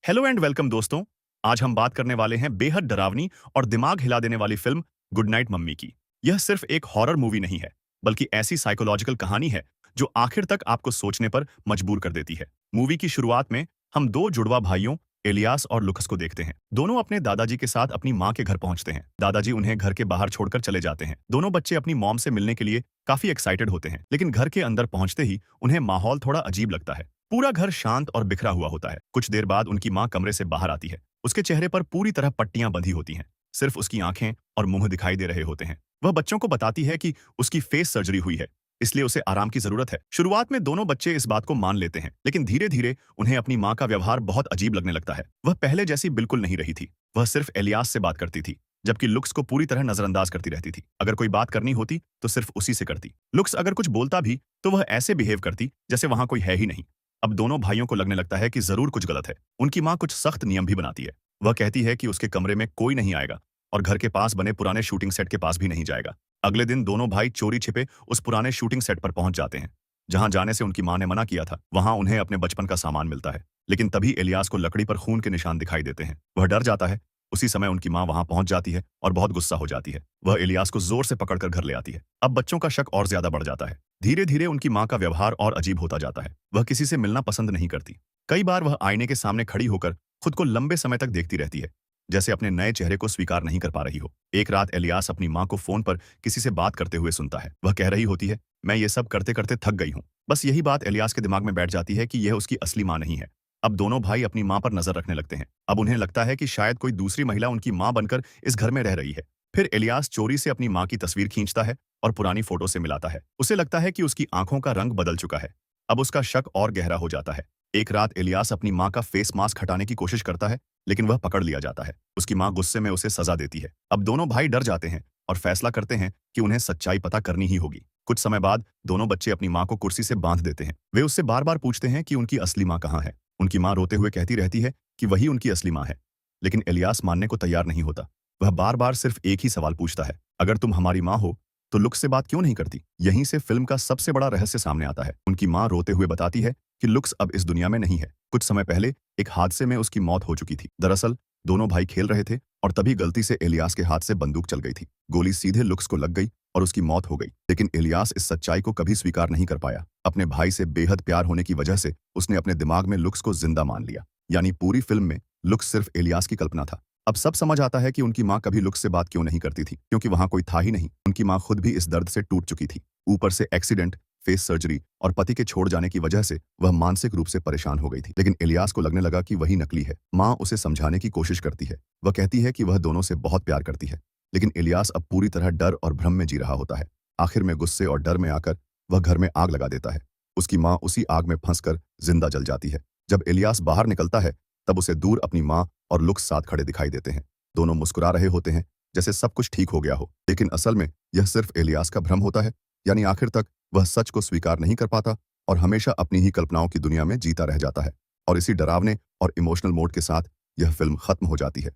Hello and welcome दोस्तों। आज हम बात करने वाले हैं बेहद डरावनी और दिमाग हिला देने वाली फिल्म गुड नाइट मम्मी की। यह सिर्फ एक हॉरर मूवी नहीं है, बल्कि ऐसी साइकोलॉजिकल कहानी है जो आखिर तक आपको सोचने पर मजबूर कर देती है। मूवी की शुरुआत में हम दो जुड़वा भाइयों एलियास और लुकस को देखते हैं। दोनों अपने दादाजी के साथ अपनी माँ के घर पहुंचते हैं। दादाजी उन्हें घर के बाहर छोड़कर चले जाते हैं। दोनों बच्चे अपनी मॉम से मिलने के लिए काफी एक्साइटेड होते हैं, लेकिन घर के अंदर पहुंचते ही उन्हें माहौल थोड़ा अजीब लगता है। पूरा घर शांत और बिखरा हुआ होता है। कुछ देर बाद उनकी माँ कमरे से बाहर आती है। उसके चेहरे पर पूरी तरह पट्टियां बंधी होती हैं। सिर्फ उसकी आंखें और मुंह दिखाई दे रहे होते हैं। वह बच्चों को बताती है कि उसकी फेस सर्जरी हुई है, इसलिए उसे आराम की जरूरत है। शुरुआत में दोनों बच्चे इस बात को मान लेते हैं, लेकिन धीरे धीरे उन्हें अपनी माँ का व्यवहार बहुत अजीब लगने लगता है। वह पहले जैसी बिल्कुल नहीं रही थी। वह सिर्फ एलियास से बात करती थी, जबकि लुक्स को पूरी तरह नजरअंदाज करती रहती थी। अगर कोई बात करनी होती तो सिर्फ उसी से करती। लुक्स अगर कुछ बोलता भी तो वह ऐसे बिहेव करती जैसे वहां कोई है ही नहीं। अब दोनों भाइयों को लगने लगता है कि जरूर कुछ गलत है। उनकी माँ कुछ सख्त नियम भी बनाती है। वह कहती है कि उसके कमरे में कोई नहीं आएगा और घर के पास बने पुराने शूटिंग सेट के पास भी नहीं जाएगा। अगले दिन दोनों भाई चोरी छिपे उस पुराने शूटिंग सेट पर पहुंच जाते हैं, जहां जाने से उनकी मां ने मना किया था। वहां उन्हें अपने बचपन का सामान मिलता है, लेकिन तभी एलियास को लकड़ी पर खून के निशान दिखाई देते हैं। वह डर जाता है। उसी समय उनकी मां वहां पहुंच जाती है और बहुत गुस्सा हो जाती है। वह एलियास को जोर से पकड़कर घर ले आती है। अब बच्चों का शक और ज्यादा बढ़ जाता है। धीरे धीरे उनकी मां का व्यवहार और अजीब होता जाता है। वह किसी से मिलना पसंद नहीं करती। कई बार वह आईने के सामने खड़ी होकर खुद को लंबे समय तक देखती रहती है, जैसे अपने नए चेहरे को स्वीकार नहीं कर पा रही हो। एक रात एलियास अपनी मां को फोन पर किसी से बात करते हुए सुनता है। वह कह रही होती है, मैं ये सब करते करते थक गई हूँ। बस यही बात एलियास के दिमाग में बैठ जाती है कि यह उसकी असली मां नहीं है। अब दोनों भाई अपनी मां पर नजर रखने लगते हैं। अब उन्हें लगता है कि शायद कोई दूसरी महिला उनकी मां बनकर इस घर में रह रही है। फिर एलियास चोरी से अपनी मां की तस्वीर खींचता है और पुरानी फोटो से मिलाता है। उसे लगता है कि उसकी आंखों का रंग बदल चुका है। अब उसका शक और गहरा हो जाता है। एक रात एलियास अपनी मां का फेस मास्क हटाने की कोशिश करता है, लेकिन वह पकड़ लिया जाता है। उसकी मां गुस्से में उसे सजा देती है। अब दोनों भाई डर जाते हैं और फैसला करते हैं कि उन्हें सच्चाई पता करनी ही होगी। कुछ समय बाद दोनों बच्चे अपनी मां को कुर्सी से बांध देते हैं। वे उससे बार बार पूछते हैं कि उनकी असली मां कहाँ है। उनकी मां रोते हुए कहती रहती है कि वही उनकी असली मां है, लेकिन एलियास मानने को तैयार नहीं होता। वह बार बार सिर्फ एक ही सवाल पूछता है, अगर तुम हमारी मां हो तो लुक्स से बात क्यों नहीं करती? यहीं से फिल्म का सबसे बड़ा रहस्य सामने आता है। उनकी मां रोते हुए बताती है कि लुक्स अब इस दुनिया में नहीं है। कुछ समय पहले एक हादसे में उसकी मौत हो चुकी थी। दरअसल दोनों भाई खेल रहे थे और तभी गलती से एलियास के हाथ से बंदूक चल गई थी। गोली सीधे लुक्स को लग गई और उसकी मौत हो गई। लेकिन एलियास इस सच्चाई को कभी स्वीकार नहीं कर पाया। अपने भाई से बेहद प्यार होने की वजह से उसने अपने दिमाग में लुक्स को जिंदा मान लिया। यानी पूरी फिल्म में लुक्स सिर्फ एलियास की कल्पना था। अब सब समझ आता है कि उनकी मां कभी लुक्स से बात क्यों नहीं करती थी, क्योंकि वहां कोई था ही नहीं। उनकी मां खुद भी इस दर्द से टूट चुकी थी। ऊपर से एक्सीडेंट, फेस सर्जरी और पति के छोड़ जाने की वजह से वह मानसिक रूप से परेशान हो गई थी। लेकिन एलियास को लगने लगा कि वही नकली है। मां उसे समझाने की कोशिश करती है। वह कहती है कि वह दोनों से बहुत प्यार करती है, लेकिन एलियास अब पूरी तरह डर और भ्रम में जी रहा होता है। आखिर में गुस्से और डर में आकर वह घर में आग लगा देता है। उसकी मां उसी आग में फंसकर जिंदा जल जाती है। जब एलियास बाहर निकलता है तब उसे दूर अपनी मां और लुक्स साथ खड़े दिखाई देते हैं। दोनों मुस्कुरा रहे होते हैं, जैसे सब कुछ ठीक हो गया हो। लेकिन असल में यह सिर्फ एलियास का भ्रम होता है। यानी आखिर तक वह सच को स्वीकार नहीं कर पाता और हमेशा अपनी ही कल्पनाओं की दुनिया में जीता रह जाता है। और इसी डरावने और इमोशनल मोड के साथ यह फिल्म खत्म हो जाती है।